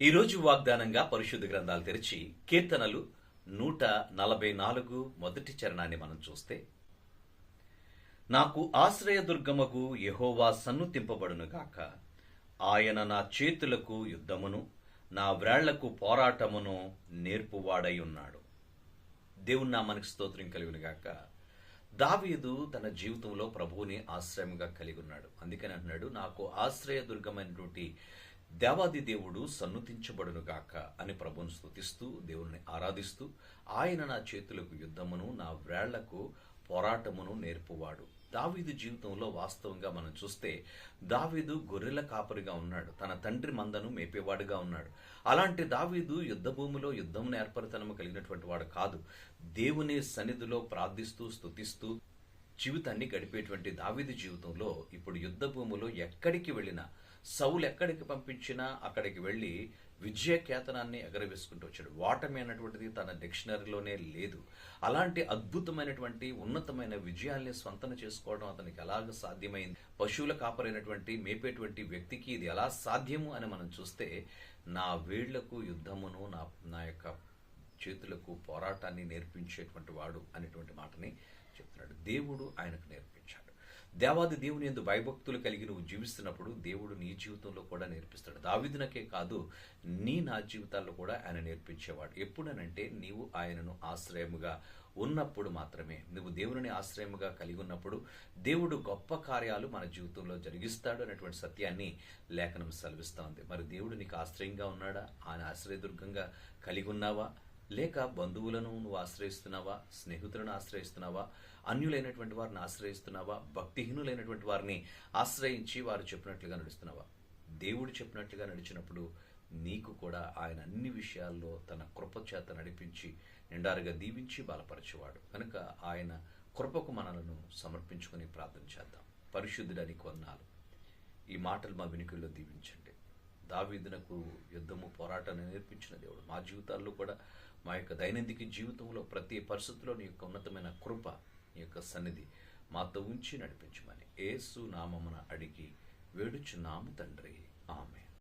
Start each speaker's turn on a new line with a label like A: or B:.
A: ఈరోజు వాగ్దానంగా పరిశుద్ధ గ్రంథాలు తెరిచి కీర్తనలు 144 మొదటి చరణాన్ని మనం చూస్తే, నాకు ఆశ్రయదుర్గమగు యెహోవా సన్నుతింపబడునుగాక. ఆయన నా చేతులకు యుద్ధమును నా వ్రేళ్లకు పోరాటమును నేర్పువాడై ఉన్నాడు. దేవుని నామానికి స్తోత్రం కలుగునుగాక. దావీదు తన జీవితంలో ప్రభువుని ఆశ్రయంగా కలిగి ఉన్నాడు. అందుకని అంటున్నాడు, నాకు ఆశ్రయదుర్గమైనటువంటి దేవాది దేవుడు సన్నుతించబడునుగాక అని ప్రభువును స్తుతిస్తూ దేవుని ఆరాధిస్తూ, ఆయన నా చేతులకు యుద్ధమును నా వ్రేళ్లకు పోరాటమును నేర్పువాడు. దావీదు జీవితంలో వాస్తవంగా మనం చూస్తే, దావీదు గొర్రెల కాపరిగా ఉన్నాడు, తన తండ్రి మందను మేపేవాడుగా ఉన్నాడు. అలాంటి దావీదు యుద్ధ భూమిలో యుద్ధం నేర్పరితనము కలిగినటువంటి వాడు కాదు. దేవుని సన్నిధిలో ప్రార్థిస్తూ స్తుతిస్తూ జీవితాన్ని గడిపేటువంటి దావీదు జీవితంలో ఇప్పుడు యుద్ధ భూమిలో ఎక్కడికి వెళ్ళినా, సౌలు ఎక్కడికి పంపించినా అక్కడికి వెళ్ళి విజయ కేతనాన్ని ఎగరవేసుకుంటూ వచ్చాడు. ఓటమి అన్నటువంటిది తన డిక్షనరీలోనే లేదు. అలాంటి అద్భుతమైనటువంటి ఉన్నతమైన విజయాల్ని స్వంతం చేసుకోవడం అతనికి ఎలాగ సాధ్యమైంది? పశువుల కాపరైనటువంటి మేపేటువంటి వ్యక్తికి ఇది ఎలా సాధ్యము అని మనం చూస్తే, నా వేళ్లకు యుద్ధమును నా యొక్క చేతులకు పోరాటాన్ని నేర్పించేటువంటి వాడు అనేటువంటి మాటని చెప్తున్నాడు. దేవుడు ఆయనకు నేర్పించాడు. దేవాది దేవుని యందు భయభక్తులు కలిగి నువ్వు జీవిస్తున్నప్పుడు దేవుడు నీ జీవితంలో కూడా నేర్పిస్తాడు. దావీదునకే కాదు, నా జీవితాల్లో కూడా ఆయన నేర్పించేవాడు. ఎప్పుడనంటే నీవు ఆయనను ఆశ్రయముగా ఉన్నప్పుడు మాత్రమే. నువ్వు దేవుని ఆశ్రయముగా కలిగి ఉన్నప్పుడు దేవుడు గొప్ప కార్యాలు మన జీవితంలో జరిగిస్తాడు అనేటువంటి సత్యాన్ని లేఖనం సెలవిస్తూ ఉంది. మరి దేవుడు నీకు ఆశ్రయంగా ఉన్నాడా? ఆయన ఆశ్రయదుర్గంగా కలిగి ఉన్నావా? లేక బంధువులను నువ్వు ఆశ్రయిస్తున్నావా? స్నేహితులను ఆశ్రయిస్తున్నావా? అన్యులైనటువంటి వారిని ఆశ్రయిస్తున్నావా? భక్తిహీనులైనటువంటి వారిని ఆశ్రయించి వారు చెప్పినట్లుగా నడుస్తున్నావా? దేవుడు చెప్పినట్లుగా నడిచినప్పుడు నీకు కూడా ఆయన అన్ని విషయాల్లో తన కృప చేత నడిపించి నిండారుగా దీవించి బలపరచేవాడు. కనుక ఆయన కృపకు మనలను సమర్పించుకొని ప్రార్థన చేద్దాం. పరిశుద్ధుడానికి వందనాలు. ఈ మాటలు మా వినికిల్లో దీవించండి. దావీదునకు యుద్ధము పోరాటాన్ని నేర్పించిన దేవుడు మా జీవితాల్లో కూడా, మా యొక్క దైనందిక జీవితంలో ప్రతి పరిస్థితిలో నీ యొక్క ఉన్నతమైన కృప, నీ యొక్క సన్నిధి మాతో ఉంచి నడిపించమని యేసు నామమున అడిగి వేడుచున్నాము తండ్రి. ఆమేన్.